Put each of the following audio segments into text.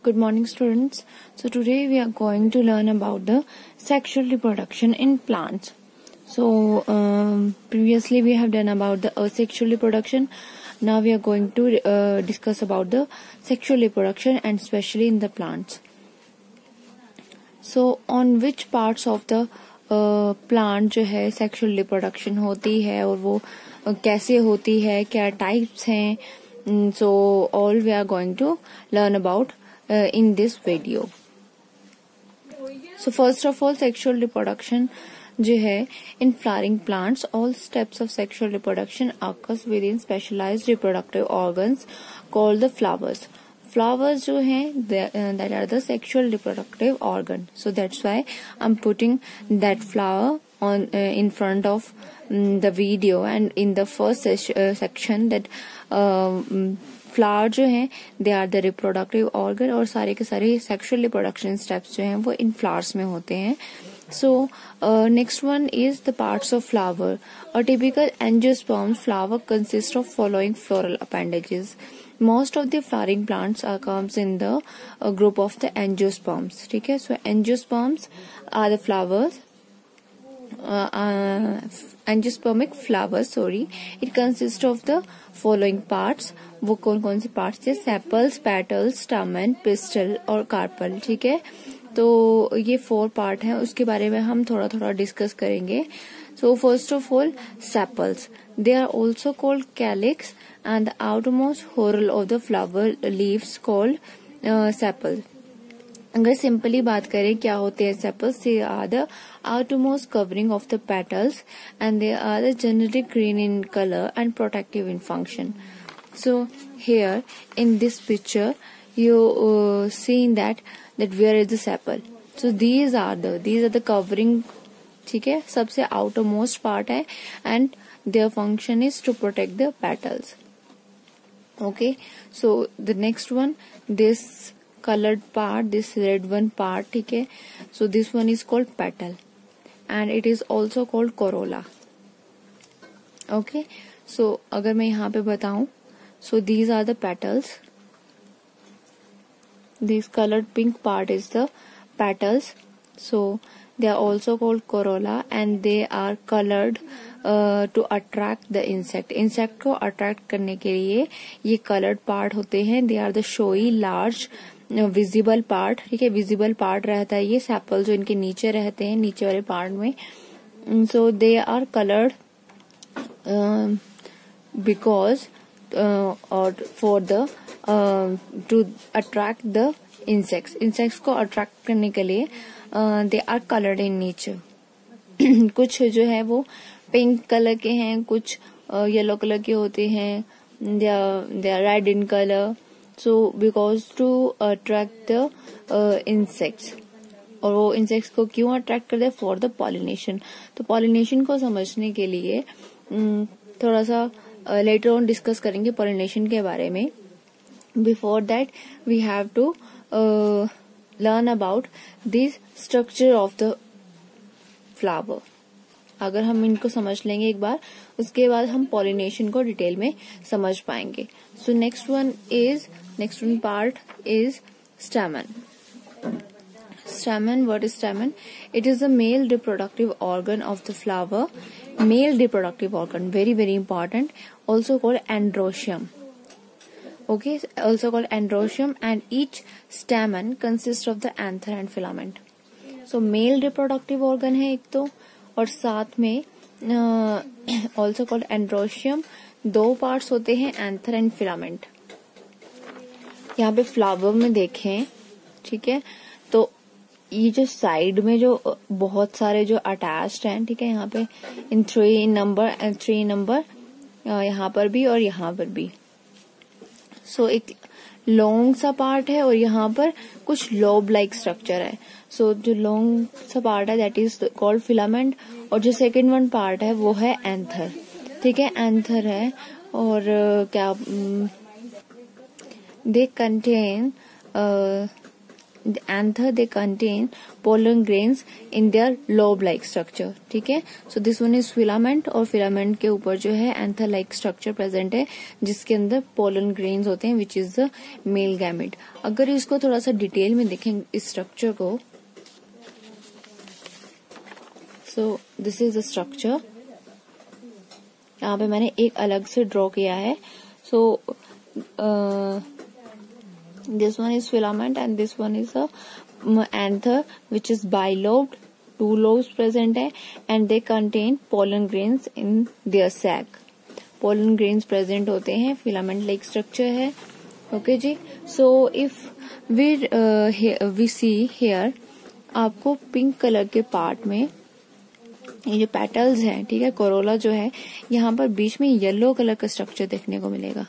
Good morning, students. So today we are going to learn about the sexual reproduction in plants. So previously we have done about the asexual reproduction. Now we are going to discuss about the sexual reproduction and especially in the plants. So on which parts of the plant जो है sexual reproduction होती है और वो कैसे होती है, क्या types हैं, so all we are going to learn about in this video. So first of all, sexual reproduction जो है in flowering plants, all steps of sexual reproduction occurs within specialized reproductive organs called the flowers. Flowers जो हैं that are the sexual reproductive organ. So that's why I'm putting that flower on in front of the video, and in the first section that flower जो हैं they are the reproductive organ और सारे के सारे sexual reproduction steps जो हैं वो इन flowers में होते हैं. So next one is the parts of flower. A typical angiosperm flower consist of following floral appendages. Most of the flowering plants are comes in the group of the angiosperms. ठीक है, so angiosperms are the flowers. Angiospermic flowers it consists of the following parts. वो कौन कौन से parts थे? Sepals, petals, stamen, pistol और carpel. ठीक है, तो ये 4 पार्ट हैं, उसके बारे में हम थोड़ा थोड़ा डिस्कस करेंगे. So first of all sepals. They are also called calyx and the outermost whorl of the flower leaves called sepal. अगर सिंपली बात करें क्या होते हैं sepals, they are the outermost covering of the petals and they are the generally green in color and protective in function. So here in this picture you seeing that where is the sepal. So these are the covering. ठीक है, सबसे outermost part है and their function is to protect the petals. Okay, so the next one, this colored part, this red one part. ठीक है, so this one is called petal and it is also called corolla. Okay, so अगर मैं यहाँ पे बताऊं, so these are the petals. This colored pink part is the petals. So they are also called corolla and they are colored to attract the insect. Insect को attract करने के लिए ये colored part होते हैं. They are the showy, large, visible part. ठीक है, visible part रहता है ये सेपल जो इनके नीचे रहते हैं, नीचे वाले पार्ट में. So they are coloured because और for the to attract the insects को अट्रैक्ट करने के लिए they are coloured in nature. कुछ जो है वो पिंक कलर के हैं, कुछ येलो कलर के होते हैं, they are red in colour. So because to attract the insects. और वो insects को क्यों attract करते हैं? For the pollination. तो pollination को समझने के लिए थोड़ा सा later on discuss करेंगे pollination के बारे में. Before that we have to learn about this structure of the flower. अगर हम इनको समझ लेंगे एक बार, उसके बाद हम पॉलिनेशन को डिटेल में समझ पाएंगे. सो next one part is stamen. Stamen, what is stamen? It is the male reproductive organ of the flower. Male reproductive organ, very very important. Also called androecium. Okay, also called androecium, and each stamen consists of the anther and filament. So male reproductive organ है एक तो, और साथ में also called androecium 2 parts होते हैं, anther and filament. यहाँ पे फ्लावर में देखें, ठीक है, तो ये जो साइड में जो बहुत सारे जो अटैच्ड हैं, ठीक है, यहाँ पे इन 3 नंबर यहाँ पर भी और यहाँ पर भी. सो एक लॉन्ग सा पार्ट है और यहाँ पर कुछ लोब लाइक स्ट्रक्चर है. सो जो लॉन्ग सा पार्ट है दैट इज कॉल्ड फिलामेंट, और जो सेकेंड वन पार्ट है वो है एंथर. ठीक है, एंथर है. और क्या they contain anther they contain pollen grains in their lobe like structure. ठीक है, so this one is filament, और filament के ऊपर जो है anther like structure present है जिसके अंदर pollen grains होते हैं which is the male gamete. अगर इसको थोड़ा सा डिटेल में देखें इस स्ट्रक्चर को, so this is the structure. यहाँ पे मैंने एक अलग से ड्रॉ किया है. So this one is filament and this one is a anther which is bilobed, 2 lobes present है, and they contain pollen grains in their sac. pollen grains present होते हैं, filament like structure है. Okay जी, so if we see here, आपको pink colour के part में ये जो पेटल्स हैं, ठीक है, कोरोला जो है, यहाँ पर बीच में येलो कलर का स्ट्रक्चर देखने को मिलेगा.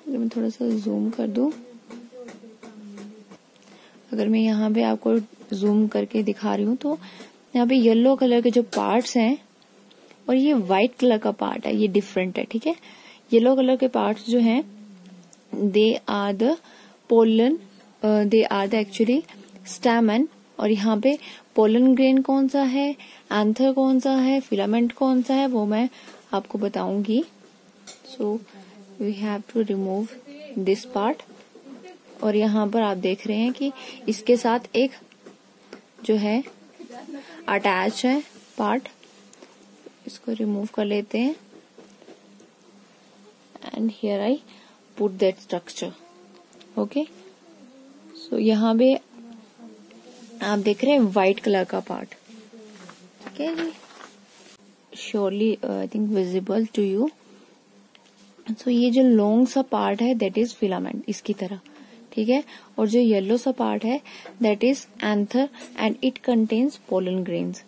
मैं थोड़ा सा जूम कर दूं. अगर मैं यहाँ पे आपको जूम करके दिखा रही हूँ तो यहाँ पे येलो कलर के जो पार्ट्स हैं और ये व्हाइट कलर का पार्ट है, ये डिफरेंट है. ठीक है, येलो कलर के पार्ट्स जो हैं they are the pollen, they are the actually stamen. और यहाँ पे पोलन ग्रेन कौन सा है, एंथर कौन सा है, फिलामेंट कौन सा है, वो मैं आपको बताऊंगी. So we have to remove this part. और यहाँ पर आप देख रहे हैं कि इसके साथ एक जो है अटैच है पार्ट, इसको रिमूव कर लेते हैं. And here I put that structure. Okay, so यहाँ पे आप देख रहे हैं व्हाइट कलर का पार्ट. ठीक है जी, surely I think visible to you. So ये जो लॉन्ग सा पार्ट है दैट इज फिलामेंट, इसकी तरह. ठीक है, और जो येलो सा पार्ट है that is anther and it contains pollen grains.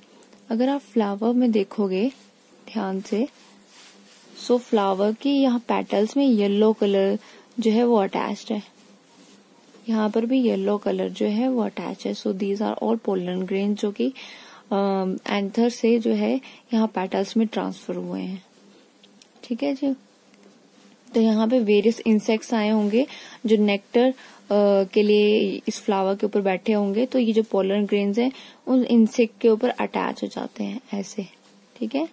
अगर आप फ्लावर में देखोगे ध्यान से, सो फ्लावर की यहाँ पेटल्स में येलो कलर जो है वो अटैच्ड है, यहाँ पर भी येलो कलर जो है वो अटैच है. So these are all pollen grain जो कि एंथर से जो है यहाँ पेटल्स में ट्रांसफर हुए हैं. ठीक है जी, तो यहाँ पे वेरियस इंसेक्ट्स आए होंगे जो नेक्टर के लिए इस फ्लावर के ऊपर बैठे होंगे. तो ये जो पोलन ग्रेन्स हैं उन इंसेक्ट के ऊपर अटैच हो जाते हैं ऐसे. ठीक है,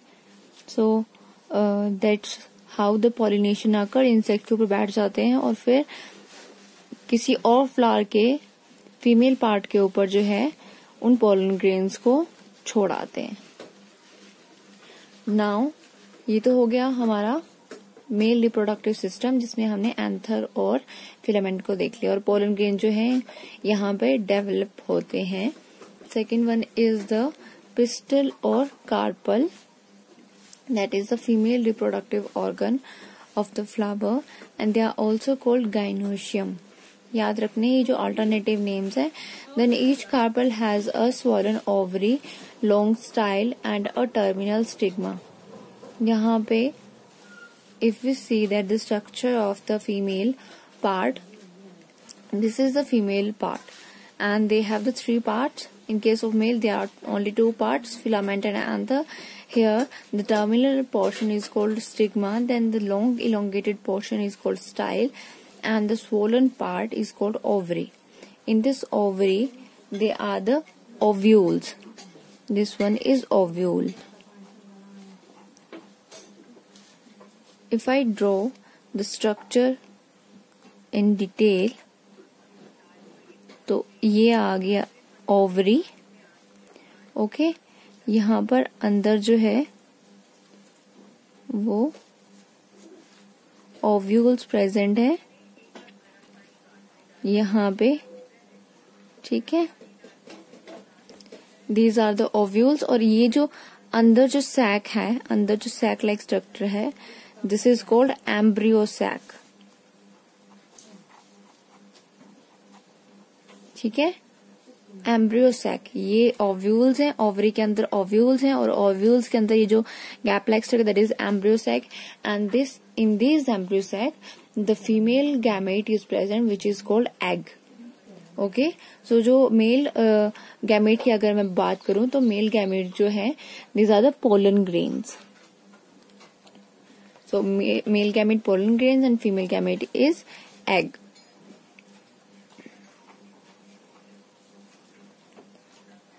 so that's how the pollination आकर इंसेक्ट के ऊपर बैठ जाते हैं और फिर किसी और फ्लावर के फीमेल पार्ट के ऊपर जो है उन पोलन ग्रेन्स को छोड़ आते हैं. नाउ ये तो हो गया हमारा मेल रिप्रोडक्टिव सिस्टम जिसमें हमने एंथर और फिलामेंट को देख लिया और पोलन ग्रेन जो है यहाँ पे डेवलप होते हैं. Second one is the pistil और carpel, that is the female reproductive organ of the flower and they are also called gynoecium. याद रखने ये जो अल्टरनेटिव नेम्स है. Then each carpel has a swollen ovary, long style and a terminal stigma. यहाँ पे if we see that the structure of the female part, this is the female part and they have the 3 parts. In case of male there are only 2 parts, filament and anther. Here the terminal portion is called stigma, then the long elongated portion is called style and the swollen part is called ovary. In this ovary they are the ovules. This one is ovule. If I draw the structure in detail, तो ये आ गया ovary. Okay, यहाँ पर अंदर जो है वो ovules present है यहाँ पे. ठीक है, दीज आर द ओव्यूल्स. और ये जो अंदर जो सैक है, अंदर जो सैक लाइक स्ट्रक्चर है, this is called embryo sac. ठीक है, एम्ब्रियो सैक. ये ओव्यूल्स हैं, ओवरी के अंदर ओव्यूल्स हैं और ओव्यूल्स के अंदर ये जो gap like structure that is embryo sac. And this in this embryo sac the female gamete is present which is called egg. Okay, so जो मेल गैमेट की अगर मैं बात करूं तो मेल गैमेट जो है these are the pollen grains. So male gamete pollen grains and female gamete is egg.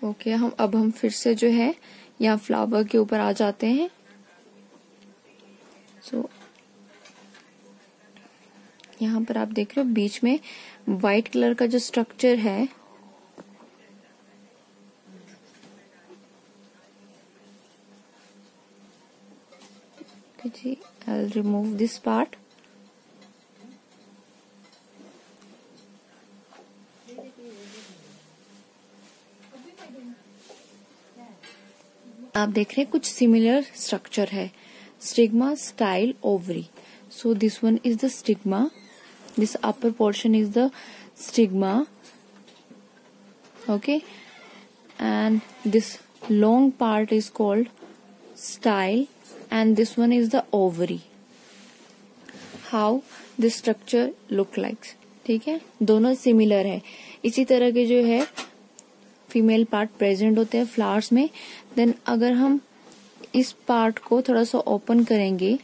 Okay, हम फिर से जो है यहाँ फ्लावर के ऊपर आ जाते हैं। सो यहाँ पर आप देख रहे हो बीच में व्हाइट कलर का जो स्ट्रक्चर है, जी, I'll remove this part। आप देख रहे हैं कुछ सिमिलर स्ट्रक्चर है, stigma, style, ovary. So this one is the stigma, this upper portion is the stigma, okay, and this long part is called style and this one is the ovary। how this structure look like, ठीक है, दोनों similar है। इसी तरह के जो है female part present होते हैं फ्लावर्स में। देन अगर हम इस पार्ट को थोड़ा सा ओपन करेंगे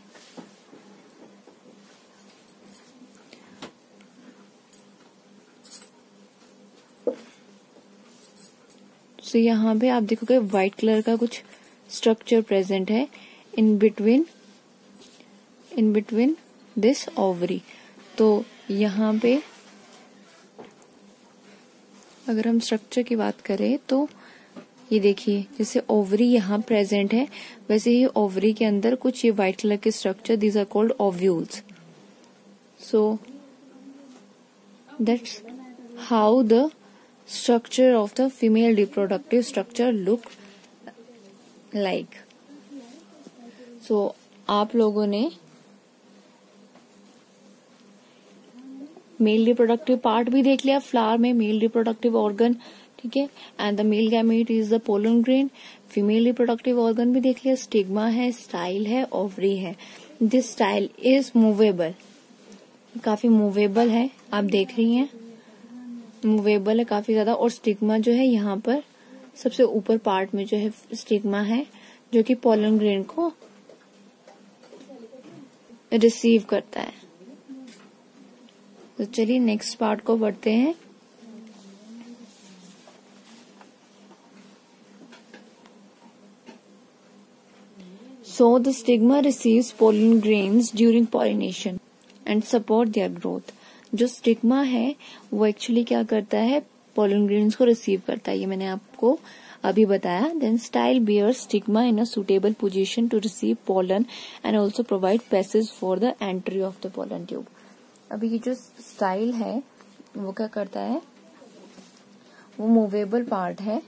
तो यहाँ पे आप देखोगे व्हाइट कलर का कुछ स्ट्रक्चर प्रेजेंट है in between this ovary। तो यहाँ पे अगर हम स्ट्रक्चर की बात करें तो ये देखिए, जैसे ओवरी यहाँ प्रेजेंट है वैसे ही ओवरी के अंदर कुछ ये व्हाइट कलर के structure, these are called ovules. So that's how the structure of the female reproductive structure look like. So आप लोगों ने मेल रिप्रोडक्टिव पार्ट भी देख लिया, फ्लावर में मेल रिप्रोडक्टिव ऑर्गन, ठीक है, and the male gamete is the pollen grain. Female reproductive organ भी देख लिया, स्टिग्मा है, स्टाइल है, ओवरी है। दिस स्टाइल इज मूवेबल, काफी मूवेबल है, आप देख रही हैं, मूवेबल है काफी ज्यादा। और स्टिग्मा जो है यहाँ पर सबसे ऊपर पार्ट में जो है स्टिग्मा है, जो कि पोलन ग्रेन को रिसीव करता है। तो चलिए नेक्स्ट पार्ट को बढ़ते हैं। So the stigma receives pollen grains during pollination and support their growth। जो स्टिग्मा है वो एक्चुअली क्या करता है, पोलन ग्रेन्स को रिसीव करता है, ये मैंने आपको अभी बताया। Then style bears stigma in a suitable position to receive pollen and also provide passage for the entry of the pollen tube। अभी ये जो स्टाइल है वो क्या करता है, वो मूवेबल पार्ट है,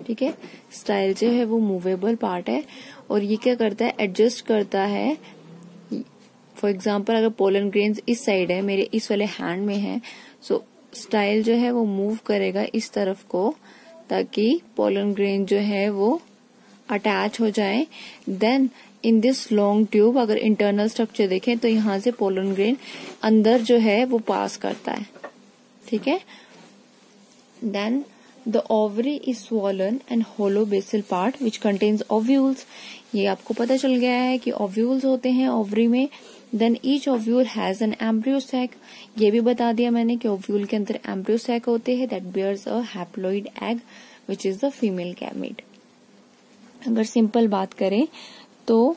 ठीक है, स्टाइल जो है वो मूवेबल पार्ट है और ये क्या करता है, एडजस्ट करता है। फॉर एग्जाम्पल अगर पोलन ग्रेन्स इस साइड है, मेरे इस वाले हैंड में है, सो स्टाइल जो है वो मूव करेगा इस तरफ को ताकि पोलन ग्रेन जो है वो अटैच हो जाए। Then in this long tube अगर इंटरनल स्ट्रक्चर देखें तो यहाँ से पोलन ग्रेन अंदर जो है वो पास करता है, ठीक है। Then the ovary is swollen and hollow basal part which contains ovules. ये आपको पता चल गया है कि ओव्यूल्स होते हैं ओवरी में। Then each ovule has an embryo sac, ये भी बता दिया मैंने कि ओव्यूल के अंदर एम्ब्रियो सैक होते हैं that bears a haploid egg which is the female gamete. अगर सिंपल बात करें तो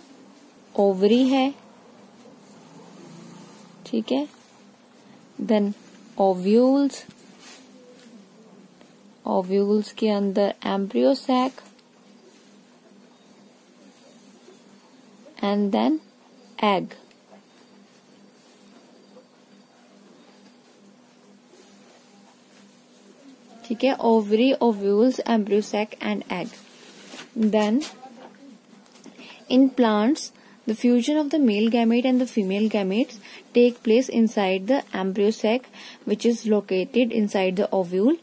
ओवरी है, ठीक है, देन ओव्यूल्स, ओव्यूल्स के अंदर embryo sac and then egg. ठीक है, ovary, ovules, embryo sac and egg. Then in plants the fusion of the male gamete and the female gametes take place inside the embryo sac which is located inside the ovule।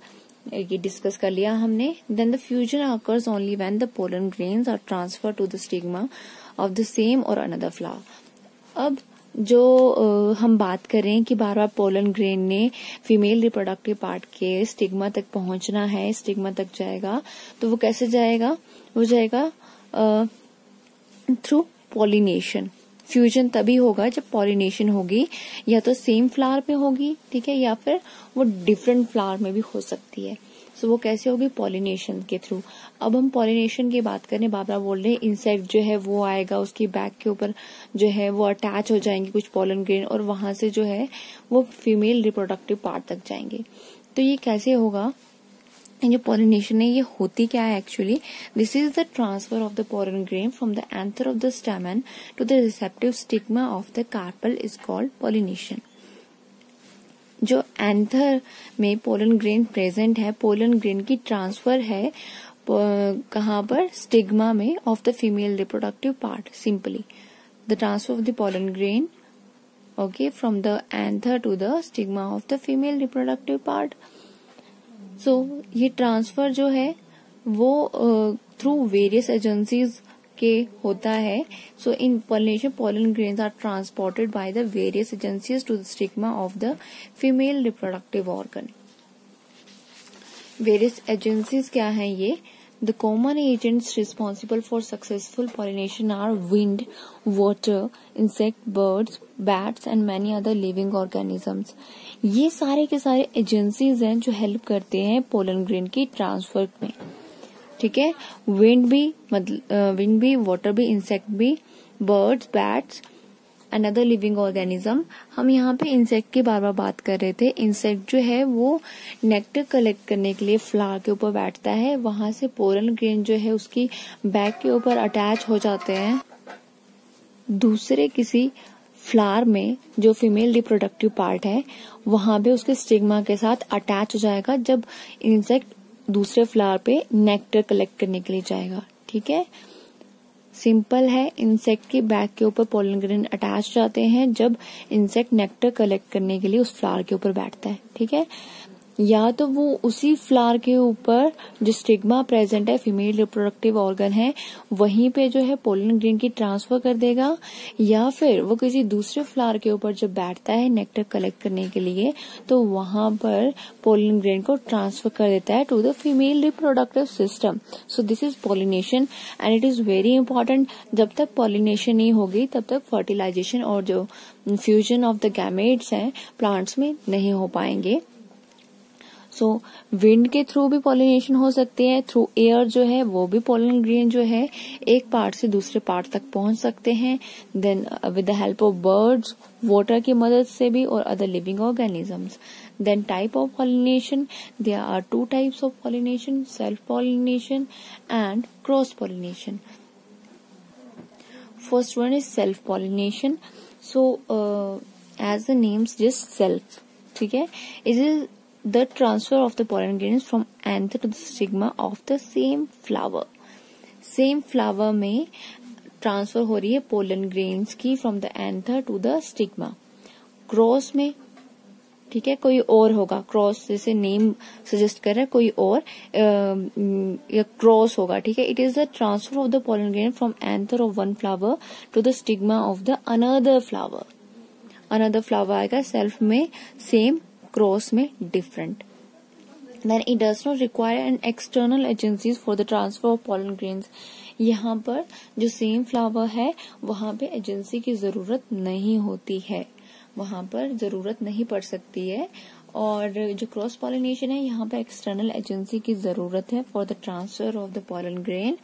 ये discuss कर लिया हमने। then the fusion occurs only when the pollen grains are transferred to the stigma of the same or another flower। अब जो हम बात करें कि बार बार पोलन ग्रेन ने फीमेल रिप्रोडक्टिव पार्ट के स्टिग्मा तक पहुंचना है, स्टिग्मा तक जाएगा, तो वो कैसे जाएगा, वो जाएगा थ्रू पॉलिनेशन, फ्यूजन तभी होगा जब पॉलिनेशन होगी, या तो सेम फ्लावर में होगी, ठीक है, या फिर वो डिफरेंट फ्लावर में भी हो सकती है। सो वो कैसे होगी? पॉलिनेशन के थ्रू। अब हम पॉलिनेशन की बात करें, बाबरा बोल रहे हैं इंसेक्ट जो है वो आएगा, उसकी बैक के ऊपर जो है वो अटैच हो जाएंगे कुछ पॉलन ग्रेन, और वहां से जो है वो फीमेल रिप्रोडक्टिव पार्ट तक जाएंगे। तो ये कैसे होगा? जो पॉलिनेशन है ये होती क्या है actually? This is the transfer of the pollen grain from the anther of the stamen to the receptive stigma of the carpel is called pollination. जो एंथर में पोलन ग्रेन प्रेजेंट है, पोलन ग्रेन की transfer है कहाँ पर? Stigma में of the female reproductive part. Simply the transfer of the pollen grain okay from the anther to the stigma of the female reproductive part. सो ये transfer जो है वो थ्रू वेरियस एजेंसीज के होता है। So in pollination pollen grains are transported by the various agencies to the stigma of the female reproductive organ. Various agencies क्या है ये? The common agents responsible for successful pollination are wind, water, insect, birds, bats and many other living organisms. ये सारे के सारे agencies हैं जो help करते हैं पोलन ग्रेन की ट्रांसफर में, ठीक है। विंड भी, वाटर भी, इंसेक्ट भी, birds, bats and other living organism. हम यहाँ पे इंसेक्ट की बार बार बात कर रहे थे। इंसेक्ट जो है वो नेक्टर कलेक्ट करने के लिए फ्लावर के ऊपर बैठता है, वहां से पोलन ग्रेन जो है उसकी बैक के ऊपर अटैच हो जाते हैं दूसरे किसी फ्लावर में जो फीमेल रिप्रोडक्टिव पार्ट है, वहां पे उसके स्टिग्मा के साथ अटैच हो जाएगा जब इंसेक्ट दूसरे फ्लावर पे नेक्टर कलेक्ट करने के लिए जाएगा, ठीक है। सिंपल है, इंसेक्ट की बैक के ऊपर पोलन ग्रेन अटैच जाते हैं जब इंसेक्ट नेक्टर कलेक्ट करने के लिए उस फ्लावर के ऊपर बैठता है, ठीक है। या तो वो उसी फ्लावर के ऊपर जो स्टिग्मा प्रेजेंट है, फीमेल रिप्रोडक्टिव ऑर्गन है, वहीं पे जो है पोलन ग्रेन की ट्रांसफर कर देगा, या फिर वो किसी दूसरे फ्लावर के ऊपर जब बैठता है नेक्टर कलेक्ट करने के लिए तो वहां पर पोलन ग्रेन को ट्रांसफर कर देता है to the female reproductive system. So this is pollination and it is very important. जब तक पॉलिनेशन नहीं होगी तब तक फर्टिलाइजेशन और जो फ्यूजन ऑफ द गैमेट्स हैं प्लांट्स में नहीं हो पाएंगे। सो विंड के थ्रू भी पॉलिनेशन हो सकती है, थ्रू एयर जो है वो भी पोलन ग्रेन जो है एक पार्ट से दूसरे पार्ट तक पहुंच सकते हैं। Then with the help of birds, water की मदद से भी, और other living organisms. Then type of pollination, there are two types of pollination, self pollination and cross pollination. First one is self pollination. So as the name suggest self, ठीक है, it is the transfer of the pollen grains from anther to the stigma of the same flower. Same flower में transfer हो रही है pollen grains की from the anther to the stigma. Cross में, ठीक है, कोई और होगा, क्रॉस जैसे नेम सजेस्ट कर रहा है, कोई और या क्रॉस होगा, ठीक है। It is the transfer of the pollen grain from anther of one flower to the stigma of the another flower. Another flower आएगा सेल्फ में सेम, क्रॉस में different. Then it does not require an external agencies for the transfer of pollen grains. यहाँ पर जो same flower है वहां पे agency की जरूरत नहीं होती है, वहां पर जरूरत नहीं पड़ सकती है। और जो क्रॉस पॉलिनेशन है यहाँ पे एक्सटर्नल एजेंसी की जरूरत है for the transfer of the pollen grain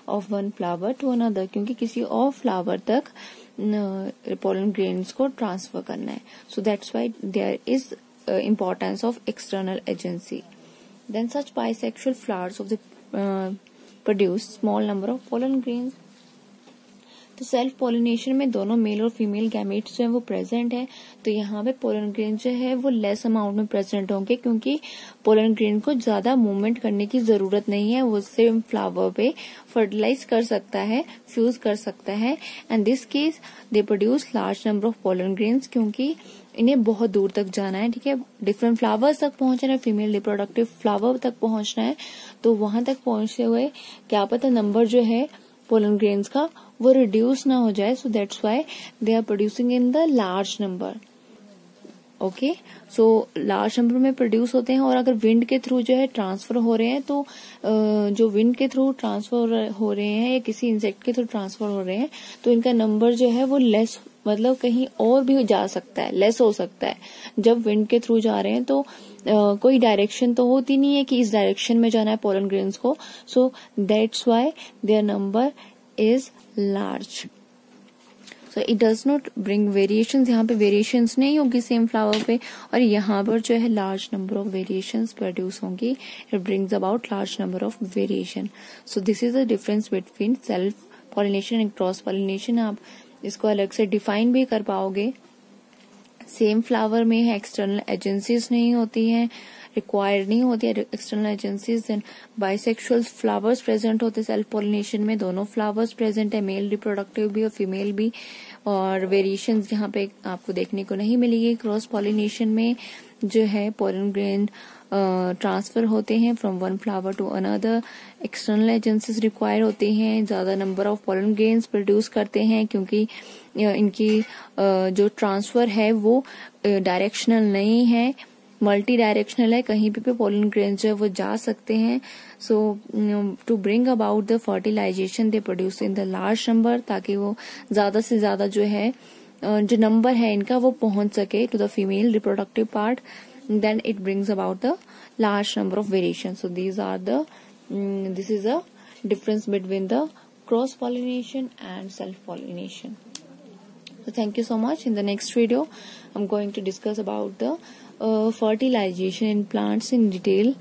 of one flower to another, क्योंकि किसी और फ्लावर तक पोलन ग्रेन्स को ट्रांसफर करना है। So that's why there is importance of external agency. Then such bisexual flowers of the produce small number of pollen grains. तो self pollination में दोनों मेल और फीमेल गैमेट्स जो है वो प्रेजेंट है, तो यहाँ पे पोलन ग्रेन जो है वो लेस अमाउंट में प्रेजेंट होंगे, क्योंकि पोलन ग्रेन को ज्यादा मूवमेंट करने की जरूरत नहीं है, वो सेम फ्लावर पे फर्टिलाइज कर सकता है, फ्यूज कर सकता है। And this case they produce large number of pollen grains, क्योंकि इन्हें बहुत दूर तक जाना है, ठीक है, डिफरेंट फ्लावर्स तक पहुंचना है, फीमेल रिप्रोडक्टिव फ्लावर तक पहुंचना है। तो वहां तक पहुंचते हुए क्या पता नंबर जो है पोलन ग्रेन्स का वो रिड्यूस ना हो जाए। So that's why they are producing in the large number okay, so large number में प्रोड्यूस होते हैं। और अगर विंड के थ्रू जो है ट्रांसफर हो रहे हैं, तो जो विंड के थ्रू ट्रांसफर हो रहे हैं या किसी इंसेक्ट के थ्रू ट्रांसफर हो रहे हैं, तो इनका नंबर जो है वो लेस, मतलब कहीं और भी जा सकता है, लेस हो सकता है। जब विंड के थ्रू जा रहे हैं तो कोई डायरेक्शन तो होती नहीं है कि इस डायरेक्शन में जाना है पोलन ग्रेन्स को, so that's why their number is large. So it does not bring variations, यहाँ पे वेरिएशंस नहीं होगी सेम फ्लावर पे, और यहाँ पर जो है large number of variations produce होंगी। It brings about large number of variation. So this is the difference between self pollination and cross pollination. आप इसको अलग से डिफाइन भी कर पाओगे। सेम फ्लावर में है, एक्सटर्नल एजेंसीज नहीं होती हैं, रिक्वायर्ड नहीं होती है external agencies. Then bisexual flowers present होते सेल्फ पॉलिनेशन में, दोनों फ्लावर्स प्रेजेंट है, मेल रिप्रोडक्टिव भी और फीमेल भी। और वेरिएशंस यहाँ पे आपको देखने को नहीं मिलेगी। क्रॉस पॉलिनेशन में जो है पोलन ग्रेन ट्रांसफर होते हैं from one flower to another, external agencies require होते हैं, ज्यादा number of pollen grains produce करते हैं, क्योंकि इनकी जो ट्रांसफर है वो डायरेक्शनल नहीं है, मल्टी डायरेक्शनल है, कहीं पे पोलन ग्रेन्स जो है वो जा सकते हैं। So to bring about the fertilization they produce in the large number, ताकि वो ज्यादा से ज्यादा जो है जो नंबर है इनका वो पहुंच सके to the female reproductive part. Then it brings about the large number of variations. So these are the this is a difference between the cross pollination and self pollination. So thank you so much. In the next video I'm going to discuss about the fertilization in plants in detail.